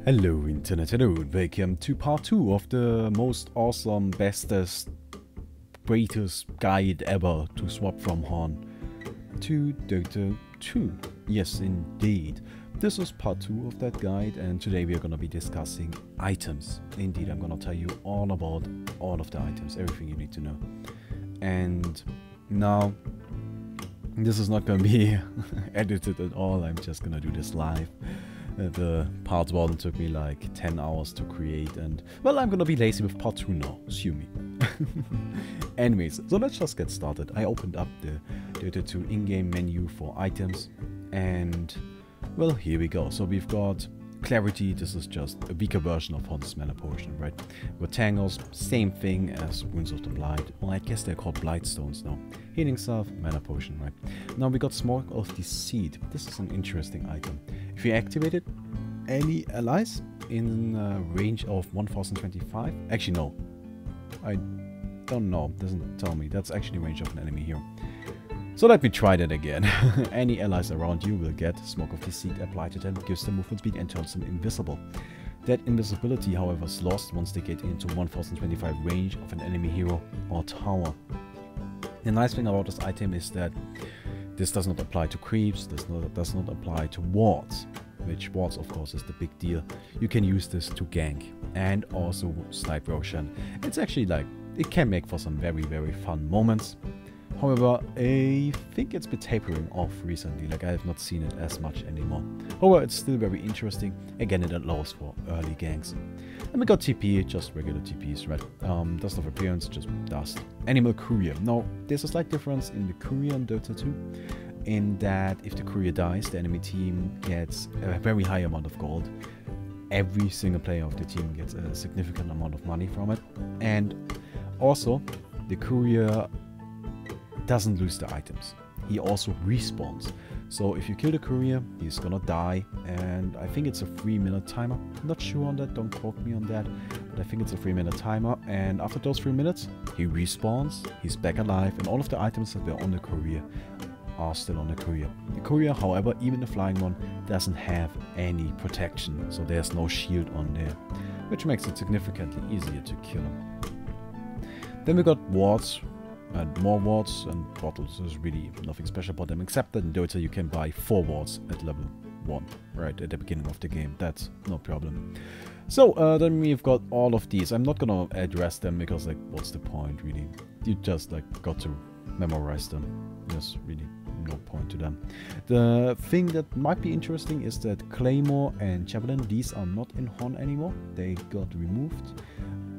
Hello Internet, hello and welcome to part 2 of the most awesome, bestest, greatest guide ever to swap from HON to Dota 2. Yes, indeed. This is part 2 of that guide, and today we are going to be discussing items. Indeed, I'm going to tell you all about all of the items, everything you need to know. And now, this is not going to be edited at all, I'm just going to do this live. The part 1 took me like 10 hours to create, and well, I'm gonna be lazy with part 2 now, sue me. Anyways, so let's just get started. I opened up the Dota 2 in-game menu for items, and well, here we go. So we've got Clarity. This is just a weaker version of HON's Mana Potion, right? With Tangles, same thing as Wounds of the Blight. Well, I guess they're called Blightstones now. Healing Salve, Mana Potion, right? Now we got Smoke of Deceit. This is an interesting item. If you activate it, any allies in range of 1025? Actually, no. I don't know. Doesn't tell me. That's actually range of an enemy here. So let me try that again. Any allies around you will get Smoke of Deceit applied to them, gives them movement speed and turns them invisible. That invisibility, however, is lost once they get into 1025 range of an enemy hero or tower. The nice thing about this item is that this does not apply to creeps, does not apply to wards, which wards of course is the big deal. You can use this to gank and also snipe Roshan. It's actually like, it can make for some very fun moments. However, I think it's been tapering off recently, like I have not seen it as much anymore. However, it's still very interesting. Again, it allows for early ganks. And we got TP, just regular TPs, right? Dust of Appearance, just dust. Animal Courier. Now, there's a slight difference in the Courier in Dota 2, in that if the Courier dies, the enemy team gets a very high amount of gold. Every single player of the team gets a significant amount of money from it. And also, the Courier doesn't lose the items. He also respawns. So if you kill the courier, he's gonna die, and I think it's a 3-minute timer. I'm not sure on that, don't quote me on that, but I think it's a 3-minute timer, and after those 3 minutes, he respawns, he's back alive, and all of the items that were on the courier are still on the courier. The courier, however, even the flying one, doesn't have any protection, so there's no shield on there, which makes it significantly easier to kill him. Then we got wards. And more wards and bottles. There's really nothing special about them, except that in Dota you can buy 4 wards at level 1, right at the beginning of the game. That's no problem. So then we've got all of these. I'm not gonna address them because, like, what's the point really? You just like got to memorize them. There's really no point to them. The thing that might be interesting is that Claymore and Javelin, these are not in HON anymore. They got removed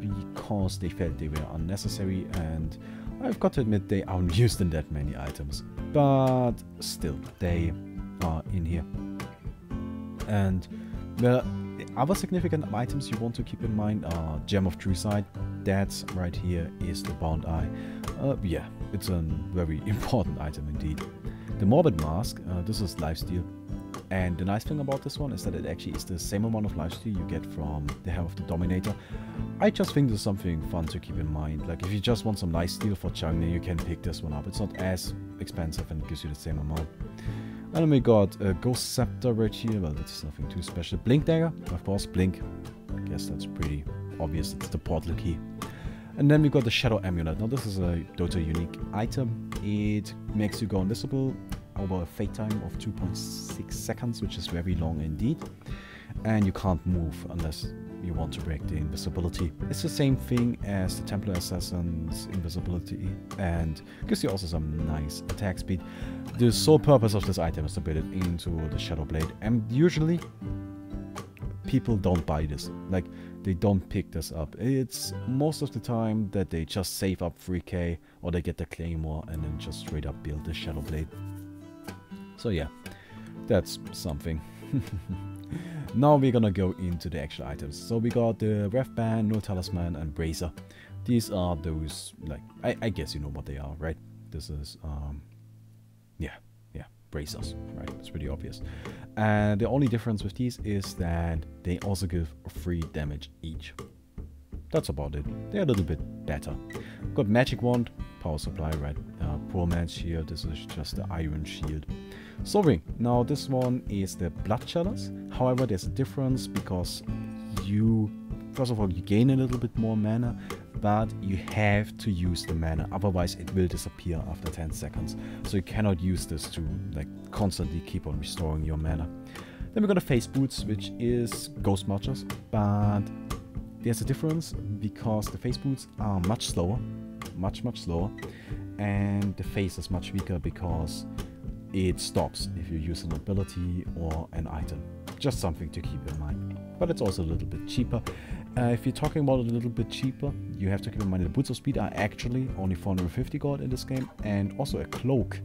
because they felt they were unnecessary, and I've got to admit they aren't used in that many items, but still, they are in here. And the other significant items you want to keep in mind are Gem of True Sight. That's right here is the Bound Eye. Yeah, it's a very important item indeed. The Morbid Mask, this is lifesteal. And the nice thing about this one is that it actually is the same amount of lifesteal you get from the Hair of the Dominator. I just think there's something fun to keep in mind. Like, if you just want some lifesteal for Chang'e, you can pick this one up. It's not as expensive and it gives you the same amount. And then we got a Ghost Scepter right here. Well, that's nothing too special. Blink Dagger, of course, Blink. I guess that's pretty obvious. It's the portal key. And then we got the Shadow Amulet. Now, this is a Dota unique item. It makes you go invisible over a fade time of 2.6 seconds, which is very long indeed. And you can't move unless you want to break the invisibility. It's the same thing as the Templar Assassin's invisibility, and gives you also some nice attack speed. The sole purpose of this item is to build it into the Shadow Blade, and usually people don't buy this. Like, they don't pick this up. It's most of the time that they just save up 3k, or they get the Claymore and then just straight up build the Shadow Blade. So yeah, that's something. Now we're gonna go into the actual items. So we got the Ref Band, No Talisman, and Bracer. These are those, like, I guess you know what they are, right? This is, yeah, bracers, right? It's pretty obvious. And the only difference with these is that they also give 3 damage each. That's about it. They're a little bit better. Got Magic Wand, power supply, right? Poor man's shield, this is just the iron shield. Soul Ring. Now this one is the Blood Chalice. However, there's a difference because you, first of all, you gain a little bit more mana, but you have to use the mana, otherwise it will disappear after 10 seconds. So you cannot use this to like constantly keep on restoring your mana. Then we got the Face Boots, which is Ghost Marchers, but there's a difference because the Face Boots are much slower, much slower, and the face is much weaker because it stops if you use an ability or an item. Just something to keep in mind. But it's also a little bit cheaper. If you're talking about a little bit cheaper, you have to keep in mind the Boots of Speed are actually only 450 gold in this game, and also a cloak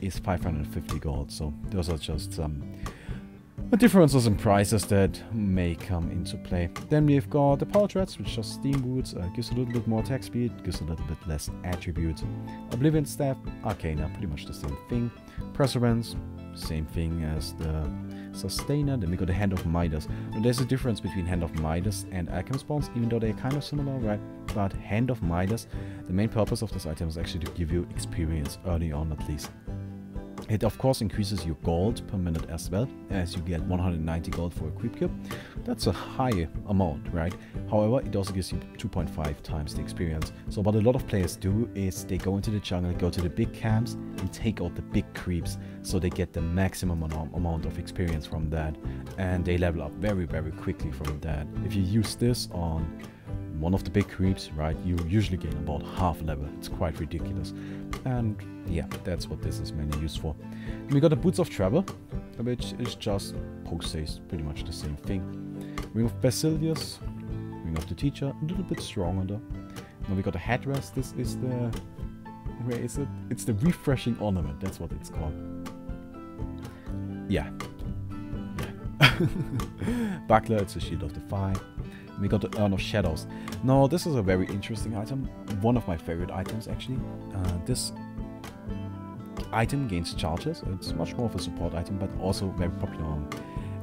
is 550 gold. So those are just some differences in prices that may come into play. Then we've got the Power Treads, which are Steam Boots, gives a little bit more attack speed, gives a little bit less attributes. Oblivion Staff, Arcana, pretty much the same thing. Perseverance, same thing as the Sustainer. Then we got the Hand of Midas. Now, there's a difference between Hand of Midas and Alchemist Bombs, even though they're kind of similar, right? But Hand of Midas, the main purpose of this item is actually to give you experience early on at least. It of course increases your gold per minute as well, as you get 190 gold for a creep cube. That's a high amount, right? However, it also gives you 2.5 times the experience. So what a lot of players do is they go into the jungle, go to the big camps and take out the big creeps, so they get the maximum amount of experience from that, and they level up very quickly from that. If you use this on one of the big creeps, right, you usually gain about half level. It's quite ridiculous. And yeah, that's what this is mainly used for. And we got the Boots of Travel, which is just post haste, pretty much the same thing. Ring of Basilius, Ring of the Teacher, a little bit stronger though. Now we got the Headrest. This is the, where is it? It's the Refreshing Ornament, that's what it's called. Yeah. Buckler, it's a Shield of the Fire. We got the Urn of Shadows. Now this is a very interesting item, one of my favorite items actually. This item gains charges. It's much more of a support item, but also very popular on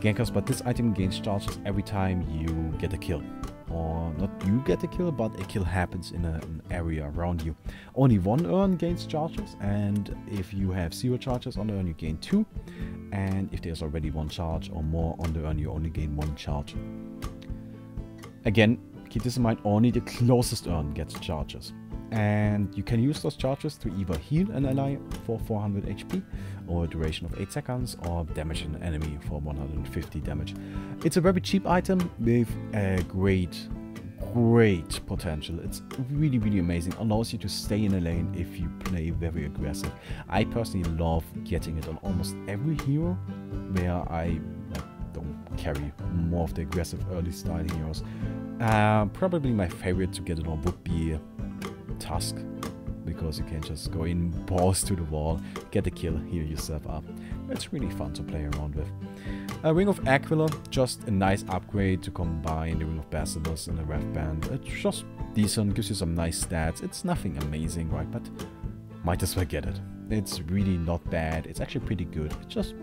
gankers. But this item gains charges every time you get a kill. Or not you get a kill, but a kill happens in an area around you. Only one urn gains charges, and if you have 0 charges on the urn, you gain 2. And if there's already 1 charge or more on the urn, you only gain 1 charge. Again, keep this in mind, only the closest urn gets charges. And you can use those charges to either heal an ally for 400 HP, or a duration of 8 seconds, or damage an enemy for 150 damage. It's a very cheap item with a great potential. It's really amazing. Allows you to stay in a lane if you play very aggressive. I personally love getting it on almost every hero where I don't carry more of the aggressive early style heroes. Probably my favorite to get it on would be Tarrasque, because you can just go in, balls to the wall, get a kill, heal yourself up. It's really fun to play around with. Ring of Aquila, just a nice upgrade to combine the Ring of Basilius and the Wrath Band. It's just decent, gives you some nice stats. It's nothing amazing, right? But might as well get it. It's really not bad. It's actually pretty good. It just,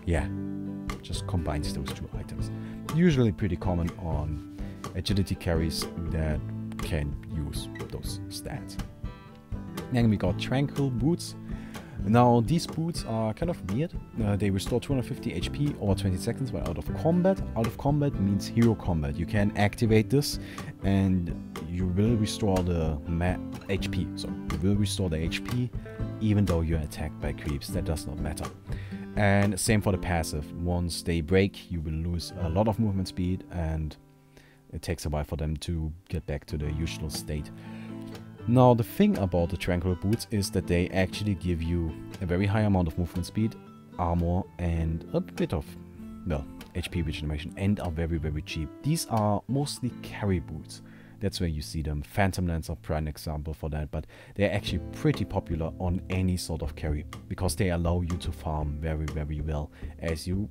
yeah, just combines those two items. Usually pretty common on agility carries that can use those stats. Then we got Tranquil Boots. Now these boots are kind of weird. They restore 250 HP over 20 seconds while out of combat. Out of combat means hero combat. You can activate this and you will restore the HP. So you will restore the HP even though you're attacked by creeps. That does not matter. And same for the passive. Once they break, you will lose a lot of movement speed, and it takes a while for them to get back to their usual state. Now the thing about the Tranquil Boots is that they actually give you a very high amount of movement speed, armor, and a bit of, well, HP regeneration, and are very cheap. These are mostly carry boots. That's where you see them. Phantom Lance are prime example for that, but they're actually pretty popular on any sort of carry, because they allow you to farm very well, as you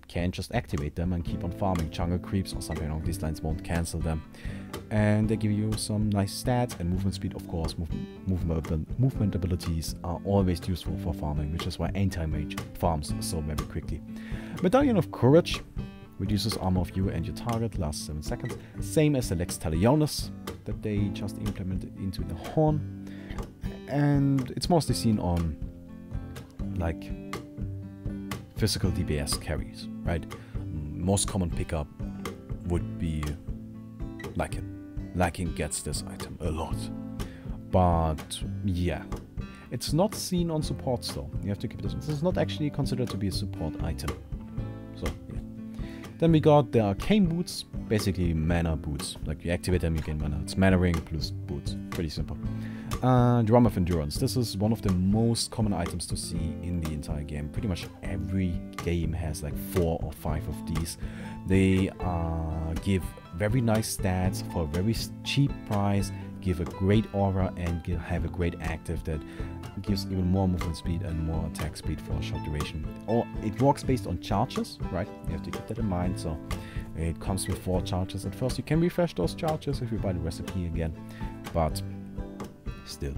can just activate them and keep on farming. Jungle creeps or something along these lines won't cancel them. And they give you some nice stats and movement speed, of course. Movement abilities are always useful for farming, which is why anti-mage farms so very quickly. Medallion of Courage reduces armor of you and your target, lasts 7 seconds. Same as the Lex Talionis that they just implemented into the HON. and it's mostly seen on like physical DPS carries, right? Most common pickup would be Lycan. Lycan gets this item a lot, but yeah, it's not seen on supports though. You have to keep this. This is not actually considered to be a support item. So yeah. Then we got the Arcane Boots, basically mana boots. Like you activate them, you gain mana. It's mana ring plus boots. Pretty simple. Drum of Endurance. This is one of the most common items to see in the entire game. Pretty much every game has like 4 or 5 of these. They give very nice stats for a very cheap price, give a great aura, and have a great active that gives even more movement speed and more attack speed for a short duration. Or it works based on charges, right? You have to keep that in mind. So it comes with 4 charges at first. You can refresh those charges if you buy the recipe again, but still.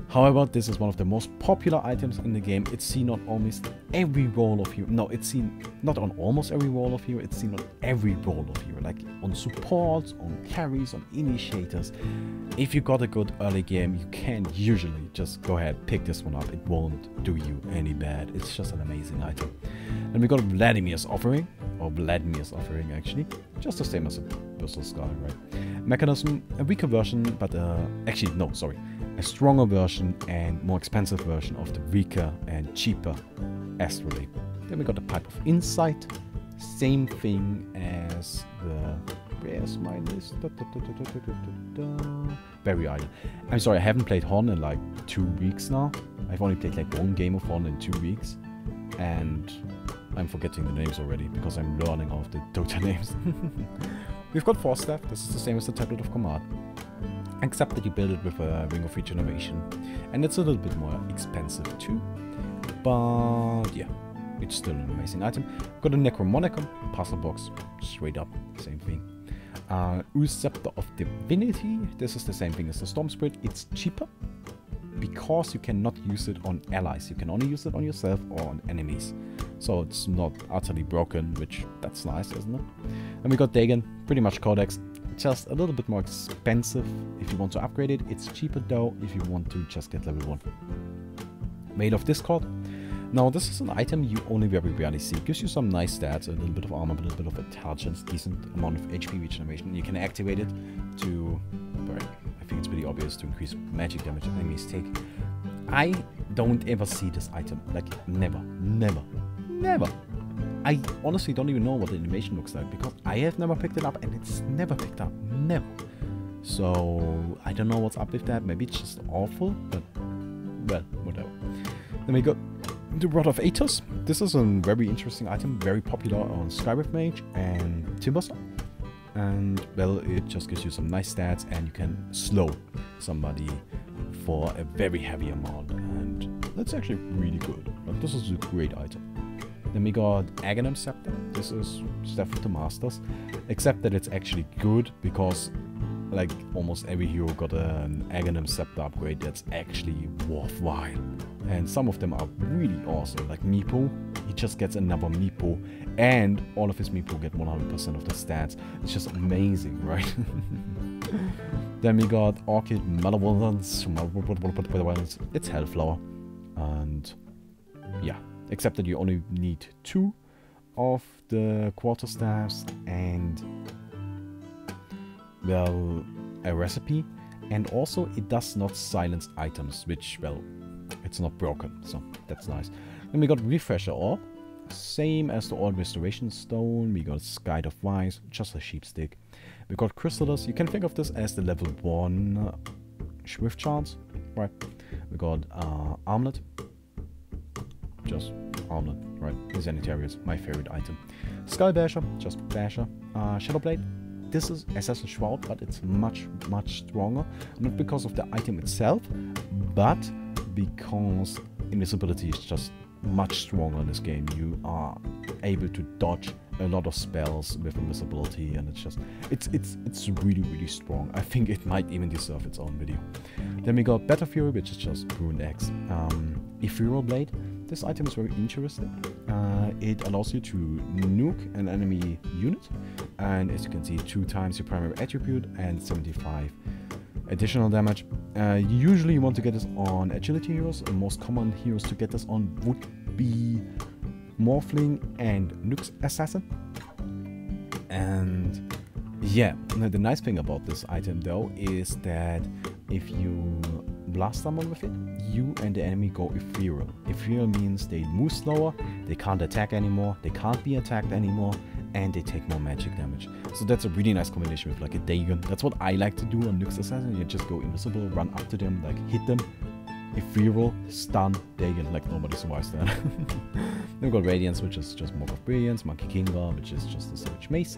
However, this is one of the most popular items in the game. It's seen on almost every role of hero. No, it's seen not on almost every role of hero. It's seen on every role of hero. Like on supports, on carries, on initiators. If you got a good early game, you can usually just go ahead, pick this one up. It won't do you any bad. It's just an amazing item. And we got Vladimir's Offering, or Vladimir's Offering actually. Just the same as a Bristol Skull, right? Mechanism, a weaker version, but actually, no, sorry. A stronger version and more expensive version of the weaker and cheaper Astrolabe. Then we got the Pipe of Insight. Same thing as the... Where's my list? Berry Island. I'm sorry, I haven't played HON in like 2 weeks now. I've only played like 1 game of HON in 2 weeks. And I'm forgetting the names already because I'm learning all of the Dota names. We've got Force Staff. This is the same as the Tablet of Command, except that you build it with a Ring of Regeneration, and it's a little bit more expensive too, but yeah, it's still an amazing item. Got a Necromonicon puzzle box, straight up, same thing. Scepter of Divinity, this is the same thing as the Storm Spirit. It's cheaper because you cannot use it on allies, you can only use it on yourself or on enemies. So it's not utterly broken, which that's nice, isn't it? And we got Dagon, pretty much Codex. Just a little bit more expensive if you want to upgrade it. It's cheaper though if you want to just get level 1. Veil of Discord. Now this is an item you only very rarely see. It gives you some nice stats, a little bit of armor, a little bit of intelligence, decent amount of HP regeneration. You can activate it to, right, I think it's pretty obvious, to increase magic damage enemies take. I don't ever see this item, like never. I honestly don't even know what the animation looks like because I have never picked it up and it's never picked up. Never. So I don't know what's up with that. Maybe it's just awful, but well, whatever. Then we got the Rod of Atos. This is a very interesting item, very popular on Skywrath Mage and Timbersaw. And well, it just gives you some nice stats and you can slow somebody for a very heavy amount. And that's actually really good. But this is a great item. Then we got Aghanim Scepter. This is Staff of the Masters, except that it's actually good because like almost every hero got an Aghanim Scepter upgrade that's actually worthwhile. And some of them are really awesome, like Meepo. He just gets another Meepo and all of his Meepo get 100% of the stats. It's just amazing, right? Then we got Orchid Malevolence. It's Hellflower. And yeah. Except that you only need 2 of the quarterstaffs and, well, a recipe. And also it does not silence items, which, well, it's not broken, so that's nice. Then we got Refresher Orb, same as the Orb Restoration Stone. We got Guide of Wise, just a sheep stick. We got Chrysalis. You can think of this as the level 1 Swift Chance, right? We got Amulet. Just Amulet, right? Zenitarius, my favorite item. Skull Basher, just Basher. Shadowblade, this is Assassin's Shroud, but it's much stronger. Not because of the item itself, but because invisibility is just much stronger in this game. You are able to dodge a lot of spells with invisibility, and it's really strong. I think it might even deserve its own video. Then we got Battle Fury, which is just Ruined Axe. Ethereal Blade. This item is very interesting. It allows you to nuke an enemy unit, and as you can see, 2 times your primary attribute and 75 additional damage. Usually you want to get this on agility heroes. The most common heroes to get this on would be Morphling and Nyx Assassin. And yeah, the nice thing about this item though is that if you blast someone with it, you and the enemy go ethereal. Ethereal means they move slower, they can't attack anymore, they can't be attacked anymore, and they take more magic damage. So that's a really nice combination with like a Dagon. That's what I like to do on Nyx Assassin. You just go invisible, run up to them, like hit them, ethereal, stun, Dagon, like nobody survives that. Then we've got Radiance, which is just Mark of Brilliance, Monkey Kinga, which is just a Savage Mace,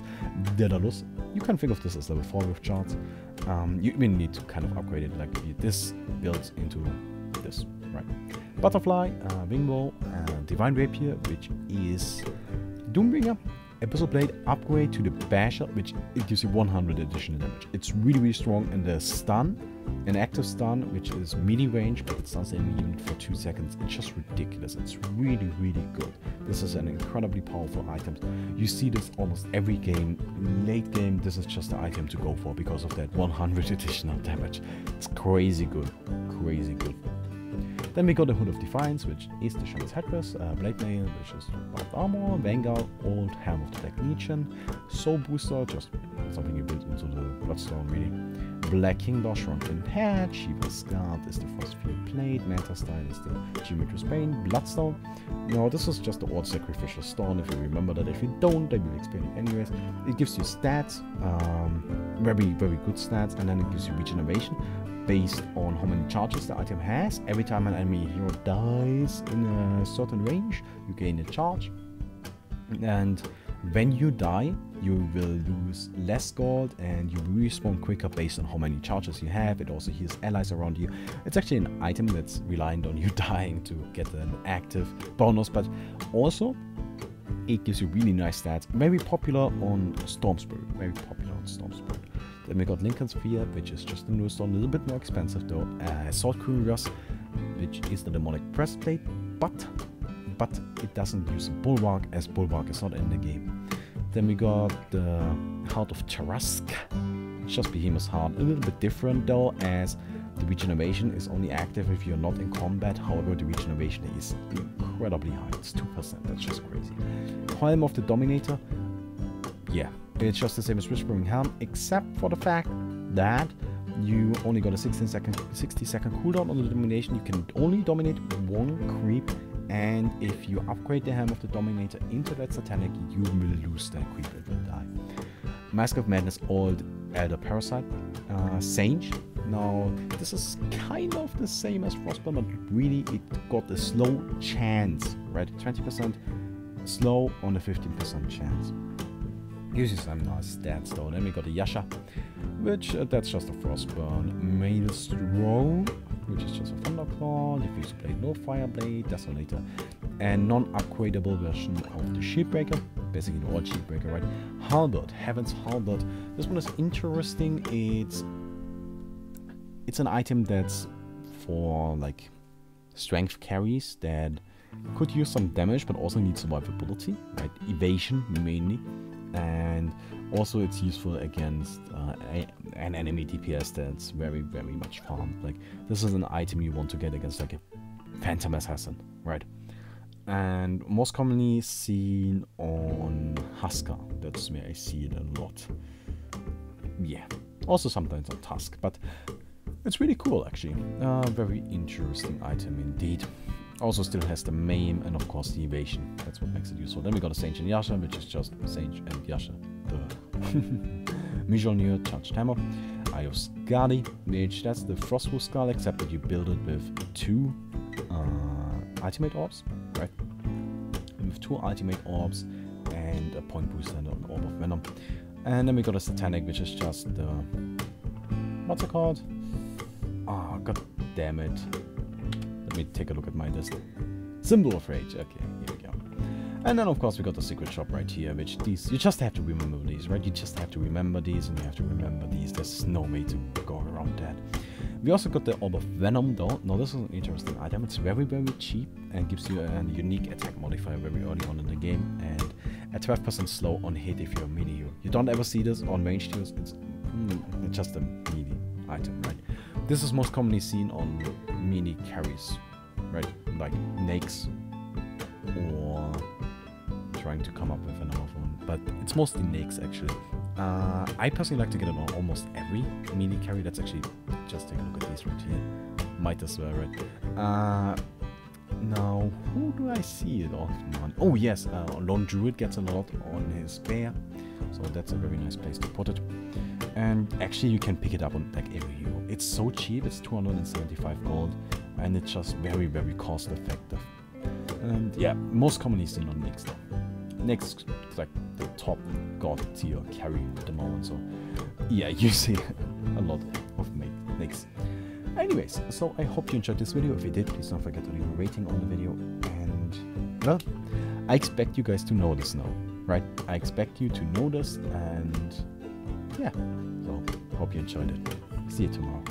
Daedalus. You can think of this as level 4 with charts. You even need to kind of upgrade it, like this builds into this, right? Butterfly, Wingbow, Divine Rapier, which is Doombringer, Abyssal Blade, upgrade to the Basher, which it gives you 100 additional damage. It's really, really strong, and the stun, an active stun, which is melee range, but it stuns the enemy unit for 2 seconds. It's just ridiculous. It's really, really good. This is an incredibly powerful item. You see this almost every game. Late game, this is just the item to go for because of that 100 additional damage. It's crazy good. Crazy good. Then we got the Hood of Defiance, which is the Shaman's Headdress, Blade Mail, which is Barbed Armor, Vanguard, Old Helm of the Black Legion, Soul Booster, just something you build into the Bloodstone really. Black Kingdom, Shrunken Head, Shiva's Guard is the Frostfield Plate, Manta Style is the Geometrous Bane, Bloodstone. Now this is just the Old Sacrificial Stone, if you remember that. If you don't, I will explain it anyways. It gives you stats, very, very good stats, and then it gives you regeneration based on how many charges the item has. Every time an enemy hero dies in a certain range, you gain a charge. And when you die, you will lose less gold and you respawn quicker based on how many charges you have. It also heals allies around you. It's actually an item that's reliant on you dying to get an active bonus, but also it gives you really nice stats. Very popular on Storm Spirit. Very popular on Storm Spirit. Then we got Lincoln Sphere, which is just a new stone, a little bit more expensive though. Sword Couriers, which is the Demonic Breastplate, but it doesn't use a Bulwark, as Bulwark is not in the game. Then we got the Heart of Tarrasque, just Behemoth's Heart, a little bit different though, as the regeneration is only active if you're not in combat. However, the regeneration is incredibly high. It's 2%, that's just crazy. Helm of the Dominator, yeah, it's just the same as Whispering Helm, except for the fact that you only got a 60 second cooldown on the domination. You can only dominate one creep, and if you upgrade the Helm of the Dominator into that Satanic, you will lose that creep, it will die. Mask of Madness, Old Elder Parasite, Sage. Now, this is kind of the same as Frostburn, but really it got a slow chance, right? 20% slow on a 15% chance. Gives you some nice stats though. Then we got a Yasha, which that's just a Frostburn. Maelstrom, which is just a Thunderclaw, Diffuse Blade, no Fire Blade, Desolator, and non-upgradable version of the Shieldbreaker, basically the old Shieldbreaker, right? Halberd, Heaven's Halberd. This one is interesting. It's an item that's for like strength carries that could use some damage, but also needs survivability, right? Evasion mainly. And also it's useful against an enemy DPS that's very, very much farmed. Like, this is an item you want to get against like a Phantom Assassin, right? And most commonly seen on Husker. That's where I see it a lot. Yeah, also sometimes on Tusk, but it's really cool actually. Very interesting item indeed. Also still has the maim and of course the evasion. That's what makes it useful. Then we got a Sage and Yasha, which is just Sage and Yasha. Mjolnir, Charged Hammer. Eye of Skadi, which that's the Frostwolf Skull, except that you build it with 2 ultimate orbs, right? And with 2 ultimate orbs and a point booster and an Orb of Venom. And then we got a Satanic, which is just the... what's it called? Oh, god damn it. Let me take a look at my list. Symbol of Rage. Okay, here we go. And then of course we got the secret shop right here, which these, you just have to remember these, right? You just have to remember these and you have to remember these. There's no way to go around that. We also got the Orb of Venom though. Now this is an interesting item. It's very, very cheap and gives you a unique attack modifier very early on in the game, and a 12% slow on hit if you're a melee hero. You don't ever see this on ranged heroes. It's just a melee item, right? This is most commonly seen on melee carries, right? Like Nakes or trying to come up with another one, but it's mostly Nakes actually. I personally like to get it on almost every melee carry. That's actually, just take a look at these right here. Might as well, right? Now, who do I see it often on? Oh yes, Lone Druid gets a lot on his bear, so that's a very nice place to put it. And actually you can pick it up on like every hero. It's so cheap, it's 275 gold, and it's just very, very cost effective. And yeah, most commonly seen on Nyx though. Nyx is like the top god tier carry at the moment, so yeah, you see a lot of Nyx. Anyways, so I hope you enjoyed this video. If you did, please don't forget to leave a rating on the video. And, well, I expect you guys to know this now, right? I expect you to know this, and yeah, so hope you enjoyed it. See you tomorrow.